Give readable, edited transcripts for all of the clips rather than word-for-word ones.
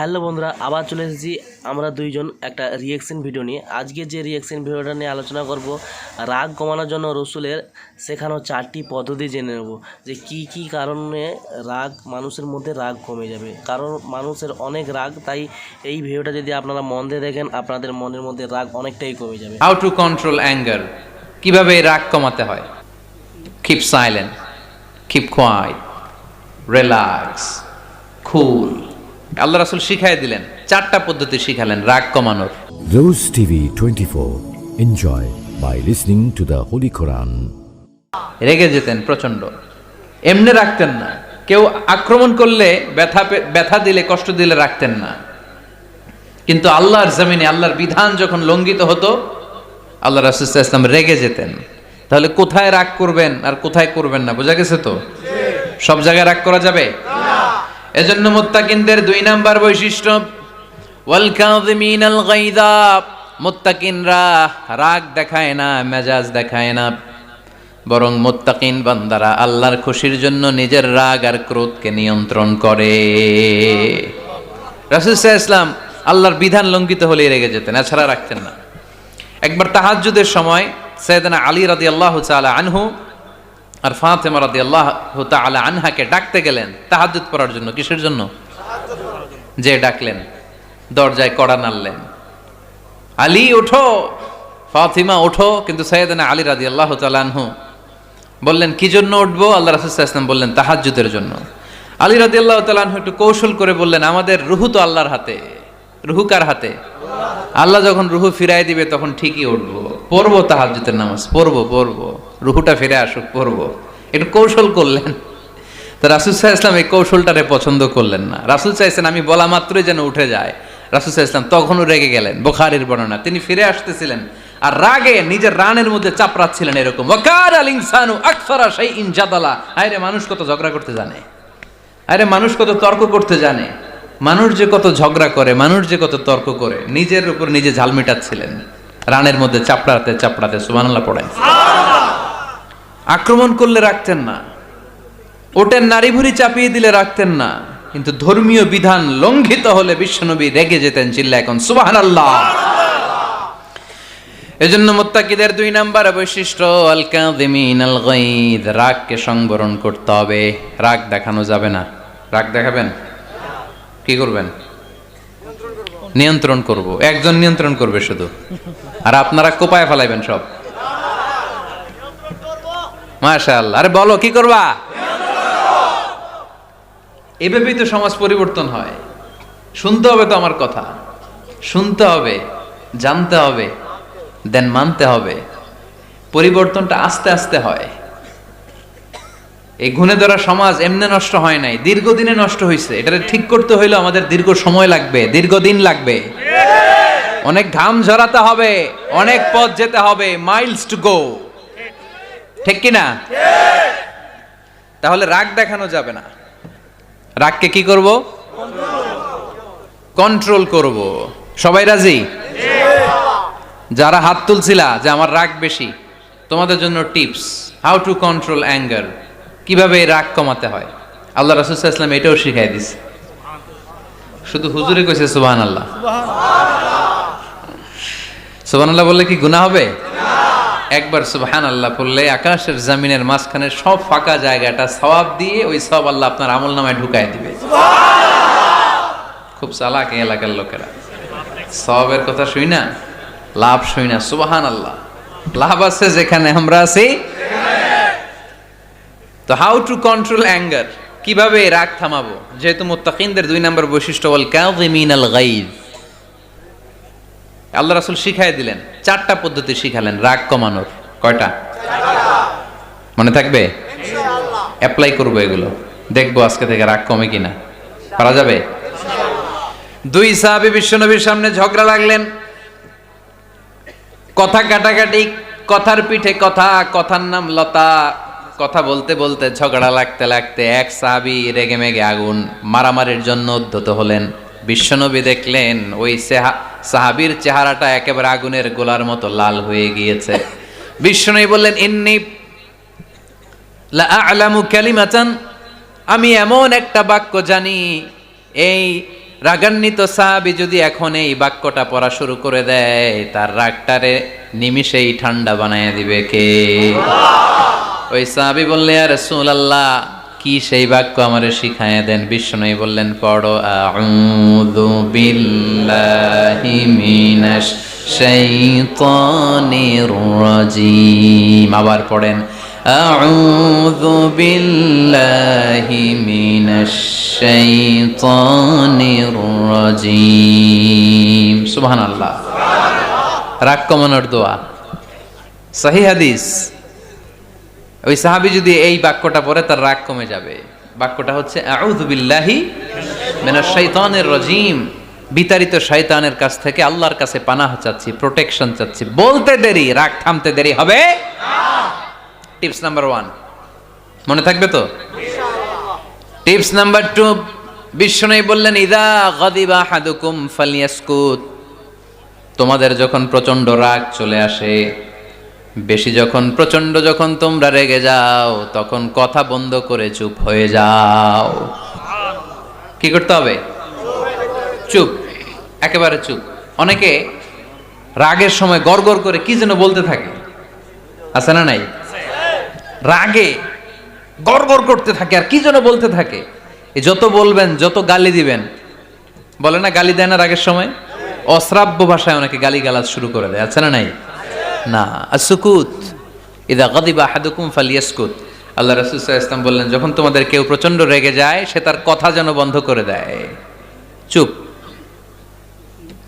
Hello বন্ধুরা, আবার চলে এসেছি আমরা দুইজন একটা রিয়েকশন ভিডিও নিয়ে। আজকে যে রিয়েকশন ভিডিওটা নিয়ে আলোচনা করব, রাগ কমানোর জন্য রসুলের শেখানো 4টি পদ্ধতি জেনে নেব যে কি কি কারণে মানুষের মধ্যে রাগ কমে যাবে। কারণ মানুষের অনেক রাগ, তাই এই ভিডিওটা যদি আপনারা মন দিয়ে দেখেন আপনাদের মনের মধ্যে রাগ অনেকটাই কমে যাবে। হাউ টু কন্ট্রোল অ্যাঙ্গার, কিভাবে রাগ কমাতে হয়। Keep silent, keep quiet, relax, cool. আল্লাহ রাসূল শিখাই দিলেন, 4টা পদ্ধতি শিখালেন রাগ কমানোর। Rose TV 24. Enjoy by listening to the Holy Quran. রেগে যেতেন প্রচন্ড, এমনি রাখতেন না। কেউ আক্রমণ করলে ব্যথা দিলে, কষ্ট দিলে রাখতেন না। কিন্তু আল্লাহর জমিনে আল্লাহর বিধান যখন লঙ্ঘিত হতো, আল্লাহ রাসূল সাল্লাল্লাহু আলাইহি ওয়াসাল্লাম রেগে যেতেন। তাহলে কোথায় রাগ করবেন আর কোথায় করবেন না বোঝা গেছে তো? সব জায়গায় রাগ করা যাবে না। এজন্য মুত্তাকিনদের 2 নাম্বার বৈশিষ্ট্য, ওয়াল কাযিমিনাল গায়যা। মুত্তাকিনরা রাগ দেখায় না, মেজাজ দেখায় না, বরং মুত্তাকিন বান্দারা আল্লাহর খুশির জন্য নিজের রাগ আর ক্রোধকে নিয়ন্ত্রণ করে। রাসূল সাল্লাল্লাহু আলাইহি ওয়াসাল্লাম আল্লাহর বিধান লঙ্ঘিত হলেই রেগে যেতেন, এছাড়া রাখতেন না। একবার তাহাজ্জুদের সময় সাইয়েদনা আলী রাদিয়াল্লাহু তাআলা আনহু আর ফাতেমা রাদিয়াল্লাহু তাআলা আনহাকে ডাকতে গেলেন তাহাজ্জুদ পড়ার জন্য। কিসের জন্য? যে ডাকলেন, দরজায় কড়া নাড়লেন, আলী ওঠো, ফাতিমা ওঠো। কিন্তু সাইয়েদনা আলী রাদিয়াল্লাহু তাআলা আনহু বললেন, কি জন্য উঠবো? আল্লাহ রাসূল সাল্লাল্লাহু আলাইহি ওয়াসাল্লাম বললেন, তাহাজ্জুদের জন্য। আলী রাদিয়াল্লাহু তাআলা আনহু একটু কৌশল করে বললেন, আমাদের রুহু তো আল্লাহর হাতে। রুহু কার হাতে? আল্লাহ যখন রুহু ফিরাই দিবে তখন ঠিকই উঠবো, পড়বো তাহাজ্জুদের নামাজ, পড়বো, রুহুটা ফিরে আসুক, পড়বো। একটু কৌশল করলেন। তো রাসূল সাল্লাল্লাহু আলাইহি ওয়াসাল্লাম এই কৌশলটারে পছন্দ করলেন না। রাসূল চাইছেন আমি বলা মাত্রই যেন উঠে যায়। রাসূল সাল্লাল্লাহু আলাইহি ওয়াসাল্লাম তখনও রেগে গেলেন। বুখারীর বর্ণনা, তিনি ফিরে আসতেছিলেন আর রাগে নিজের রানের মধ্যে চাপড়াচ্ছিলেন এরকম, ওয়াকার আল ইনসানু আকসারা শাইইন জাদালা। আরে মানুষ কত ঝগড়া করতে জানে, আরে মানুষ কত তর্ক করতে জানে, মানুষ যে কত ঝগড়া করে, মানুষ যে কত তর্ক করে, নিজের উপর নিজে ঝাল মিটাচ্ছিলেন রানের মধ্যে চাপড়াতে। সুবহানাল্লাহ পড়েন। আক্রমণ করলে রাখতেন না, ওটের নারী ভুঁড়ি চাপিয়ে দিলে রাখতেন না, কিন্তু ধর্মীয় বিধান লঙ্ঘিত হলে বিশ্বনবী রেগে যেতেন, চিল্লায় এখন সুবহানাল্লাহ। এজন্য মুত্তাকিদের 2 নাম্বার বৈশিষ্ট্য, আল কাযিমিনাল গায়দ, রাগকে সংবরণ করতে হবে। রাগ দেখানো যাবে না। রাগ দেখাবেন, কি করবেন? নিয়ন্ত্রণ করব। একজন নিয়ন্ত্রণ করবে শুধু, আর আপনারা কোপায় ফেলাইবেন সব। মাশাআল্লাহ। আরে বলো, কি করবা? এভাবেই তো সমাজ পরিবর্তন হয়। শুনতে হবে তো আমার কথা, শুনতে হবে, জানতে হবে, দেন মানতে হবে। পরিবর্তনটা আস্তে আস্তে হয়। এই গুণে ধরা সমাজ এমনি নষ্ট হয় নাই, দীর্ঘদিনে নষ্ট হয়েছে। এটা ঠিক করতে হইলে আমাদের দীর্ঘ সময় লাগবে, দীর্ঘদিন লাগবে, অনেক ঘাম ঝরাতে হবে, অনেক পথ যেতে হবে, মাইলস টু গো। ঠিক কিনা? তাহলে রাগ দেখানো যাবে না। রাগকে কি করব? কন্ট্রোল করব। সবাই রাজি? যারা হাত তুলছিলা যে আমার রাগ বেশি, তোমাদের জন্য tips, how to control anger, কিভাবে রাগ কমাতে হয়। আল্লাহ রাসূল সাল্লাল্লাহু আলাইহি ওয়াসাল্লাম এটাও শিখাই দিয়েছে। শুধু হুজুরে কইছে সুবহানাল্লাহ। সুবহানাল্লাহ বললে কি গুনাহ হবে? একবার সুবহানাল্লাহ বললে আকাশের জমিনের মাঝখানে সব ফাঁকা জায়গাটা সওয়াব দিয়ে ওই সওয়াব আল্লাহ আপনার আমলনামায় ঢুকায় দিবে। খুব চালাক এই এলাকার লোকেরা, সওয়াবের কথা শুই না, লাভ শুই না। সুবহানাল্লাহ, লাভ আছে যেখানে আমরা আছি। তো হাউ টু কন্ট্রোল অ্যাঙ্গার, কিভাবে রাগ থামাবো? যেহেতু মুত্তাকিনদের 2 নাম্বার বৈশিষ্ট্য ওয়াল কাযিমিনাল গায়জ, আল্লাহ রাসূল শিখাই দিলেন, 4টা পদ্ধতি শিখালেন রাগ কমানোর। কয়টা? 4টা। মনে থাকবে? ইনশাআল্লাহ অ্যাপ্লাই করব এগুলো, দেখবো আজকে থেকে রাগ কমে কিনা। পারা যাবে? ইনশাআল্লাহ। 2 সাহাবী বিশ্বনবীর সামনে ঝগড়া লাগলেন, কথা কাটাকাটি, কথার পিঠে কথা, কথার নাম লতা। কথা বলতে বলতে ঝগড়া লাগতে লাগতে এক সাহাবী রেগে মেগে আগুন, মারামারির জন্য উদ্ধত হলেন। বিশ্বনবী দেখলেন ওই সাহাবীর চেহারাটা একেবারে আগুনের গোলার মতো লাল হয়ে গিয়েছে। বিশ্বনবী বললেন, ইন্নী লা আ'লামু কালিমাতান, আমি এমন একটা বাক্য জানি, এই রাগান্বিত সাহাবী যদি এখন এই বাক্যটা পড়া শুরু করে দেয়, তার রাগটারে নিমিষেই ঠান্ডা বানায় দিবে কে? ওই সাহাবী বললে, ইয়া রাসূলুল্লাহ, কি সেই বাক্য আমারে শিখায়া দেন। বিশ্বনবী বললেন, পড়ো আউযু বিল্লাহি মিনাশ শাইতানির রাজিম। আবার পড়েন আউযু বিল্লাহি মিনাশ শাইতানির রাজিম। সুবহানাল্লাহ। রাগ কমানোর দোয়া, সহিহ হাদিস। ওই সাহাবী যদি এই বাক্যটা পড়ে তার রাগ কমে যাবে। বাক্যটা হচ্ছে আউযু বিল্লাহি মিনাশ শাইতানির রাজিম। বিতাড়িত শয়তানের কাছ থেকে আল্লাহর কাছে পানাহ চাচ্ছি, প্রোটেকশন চাচ্ছি। বলতে দেরি, রাগ থামতে দেরি হবে না। টিপস নাম্বার 1 মনে থাকবে তো? টিপস নাম্বার 2, বিশ্বনবী বললেন, ইযা গাদিবা আহাদুকুম ফালইয়াসকুত। তোমাদের যখন প্রচন্ড রাগ চলে আসে, বেশি যখন প্রচন্ড যখন তোমরা রেগে যাও, তখন কথা বন্ধ করে চুপ হয়ে যাও। কি করতে হবে? চুপ, একেবারে চুপ। অনেকে রাগের সময় গড়গড় করে কি যেন বলতে থাকে, আছে না নাই? রাগে গড়গড় করতে থাকে আর কি যেন বলতে থাকে। এই যত বলবেন, যত গালি দিবেন, বলে না গালি দেয় না রাগের সময়, অশ্রাব্য ভাষায় অনেকে গালিগালাজ শুরু করে দেয়, আছে না নাই? না, আসুকুত, ইদা গাদিবা আহাদুকুম ফালিয়াসকুত। আল্লাহ রাসূল সাল্লাল্লাহু আলাইহি ওয়াসাল্লাম বললেন, যখন তোমাদের কেউ প্রচন্ড রেগে যায়, সে তার কথা যেন বন্ধ করে দেয়। চুপ,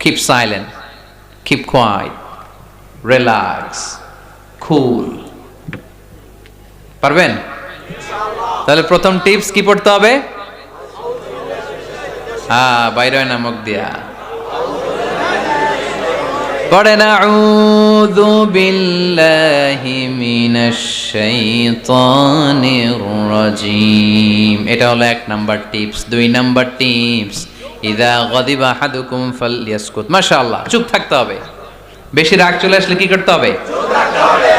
keep silent, keep quiet, relax, cool। পারবেন? তাহলে প্রথম টিপস কি পড়তে হবে? বাইরে নামক দিয়া পড়েন আউযু বিল্লাহি মিনাশ শাইতানির রাজিম। এটা হলো 1 নাম্বার টিপস। 2 নাম্বার টিপস, ইযা গাদিবা আহাদুকুম ফালইয়াসকুত। মাশাআল্লাহ, চুপ থাকতে হবে। বেশি রাগ চলে আসলে কি করতে হবে? চুপ থাকতে হবে।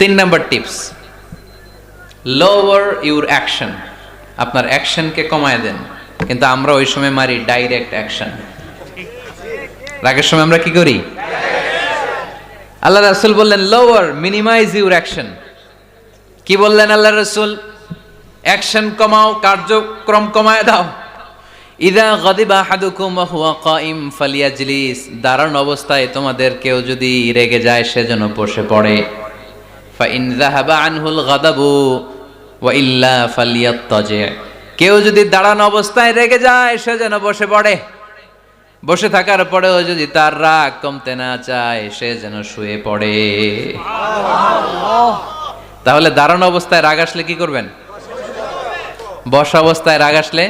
3 number tips, lower your action. আপনার অ্যাকশনকে কমায় দেন। কিন্তু আমরা ওই সময় মারি ডাইরেক্ট অ্যাকশন। রাগের সময় আমরা কি করি? আল্লাহ রাসূল বললেন, লোয়ার, মিনিমাইজ ইউর অ্যাকশন। কি বললেন আল্লাহ রাসূল? অ্যাকশন কমাও, কার্যক্রম কমায় দাও। ইযা গাদিবা আহাদুকুম ওয়া হুয়া কাইম ফালিয়াজলিস। দাঁড়ানো অবস্থায় তোমাদের কেউ যদি রেগে যায়, সে যেন বসে পড়ে। ফাইন যাহাবা আনহুল গাদাবু ওয়া ইল্লা ফালিয়াত্তাজি। কেউ যদি দাঁড়ানো অবস্থায় রেগে যায়, সে যেন বসে পড়ে। বসে থাকার পরেও যদি তার রাগ কমতে না চায়, সে যেন শুয়ে পড়ে। তাহলে দাঁড়ানো অবস্থায় রাগ আসলে কি করবেন? বসা অবস্থায় রাগ আসলে,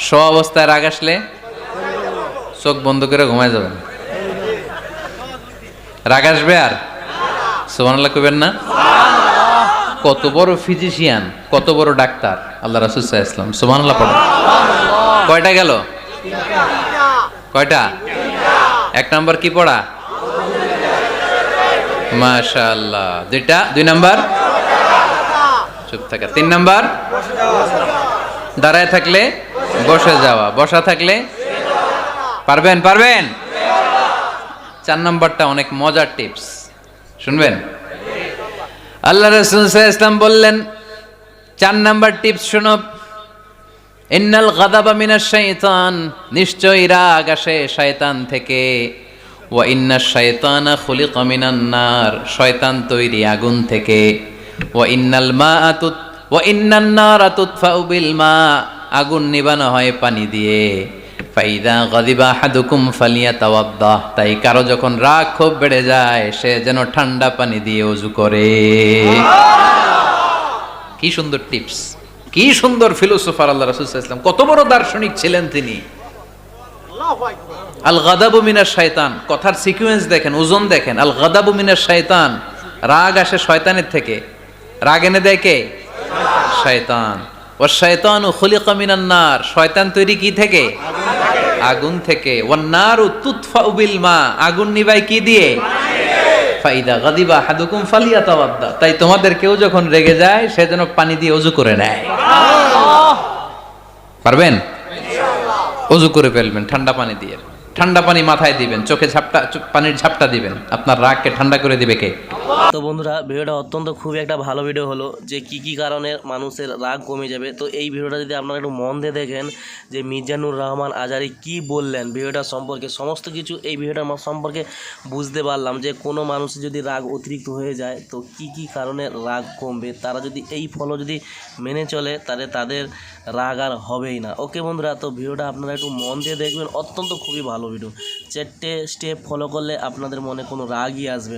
শোয়া অবস্থায় রাগ আসলে চোখ বন্ধ করে ঘুমায় যাবেন। রাগ আসবে আর সুবহানাল্লাহ কইবেন না? কত বড় ফিজিশিয়ান, কত বড় ডাক্তার আল্লাহ রাসূল সাল্লাল্লাহু আলাইহি ওয়াসাল্লাম। সুবহানাল্লাহ পড়েন। কয়টা গেল? কয়টা? 1 নাম্বার কি পড়া? মাশাআল্লাহ। 2 নাম্বার চুপ থাকা। 3 নাম্বার দাঁড়ায় থাকলে বসে যাওয়া, বসা থাকলে পারবেন? 4 নাম্বারটা অনেক মজার টিপস, শুনবেন? আল্লাহ রাসূল সাল্লাল্লাহু আলাইহি ওয়াসাল্লাম বললেন, 4 নাম্বার টিপস শুনো। ইন্নাল গাদাবা মিনাশ শাইতান। নিশ্চয়ই রাগ আসে শয়তান থেকে। ওয়া ইন্নাশ শাইতানা খুলিকা মিনান নার। শয়তান তৈরি আগুন থেকে। ওয়া ইন্নান নারা তুতফাউ বিল মা। আগুন নিবানো হয় পানি দিয়ে। ফাইদা গাদিবা আহাদুকুম ফালিয়াতাওয়াদ্দাহ। তাই কারো যখন রাগ খুব বেড়ে যায়, সে যেন ঠান্ডা পানি দিয়ে ওযু করে। কি সুন্দর টিপস, কি সুন্দর ফিলোসোফার আল্লাহ রাসূল সাল্লাল্লাহু আলাইহি ওয়াসাল্লাম। কত বড় দার্শনিক ছিলেন তিনি। আল গাদাবু মিনাশ শাইতান, কথার সিকোয়েন্স দেখেন, ওজন দেখেন। আল গাদাবু মিনাশ শাইতান, রাগ আসে শয়তানের থেকে। রাগ এনে দেয় কে? শয়তান। ওয়া শাইতানু খুলিকা মিনান নার। শয়তান তৈরি কি থেকে? আগুন থেকে। ওয়ান নারু তুতফাউ বিল মা। আগুন নিভায় কি দিয়ে? ফাইদা গাদিবা আহাদুকুম ফালিয়াতাওয়াদ্দা। তাই তোমাদের কেউ যখন রেগে যায়, সে যেন পানি দিয়ে ওযু করে নেয়। পারবেন? ওযু করে ফেলবেন ঠান্ডা পানি দিয়ে, ঠান্ডা পানি মাথায় দিবেন, চোখে পানির ঝাপটা দিবেন। আপনার রাগকে ঠান্ডা করে দিবে কে? তো বন্ধুরা, ভিডিওটা অত্যন্ত খুবই একটা ভালো ভিডিও হলো, যে কি কি কারণে মানুষের রাগ কমে যাবে। তো এই ভিডিওটা যদি আপনারা একটু মন দিয়ে দেখেন যে মিজানুর রহমান আজারি কি বললেন ভিডিওটা সম্পর্কে, সমস্ত কিছু এই ভিডিওটার সম্পর্কে বুঝতে পারলাম যে কোনো মানুষের যদি রাগ অতিরিক্ত হয়ে যায় তো কি কি কারণে রাগ কমবে। তারা যদি এই ফলো যদি মেনে চলে তাহলে তাদের রাগ আর হবেই না। ওকে বন্ধুরা, তো ভিডিওটা আপনারা একটু মন দিয়ে দেখবেন, অত্যন্ত খুবই ভালো ভিডিও। 4টে স্টেপ ফলো করলে আপনাদের মনে কোনো রাগই আসবে না।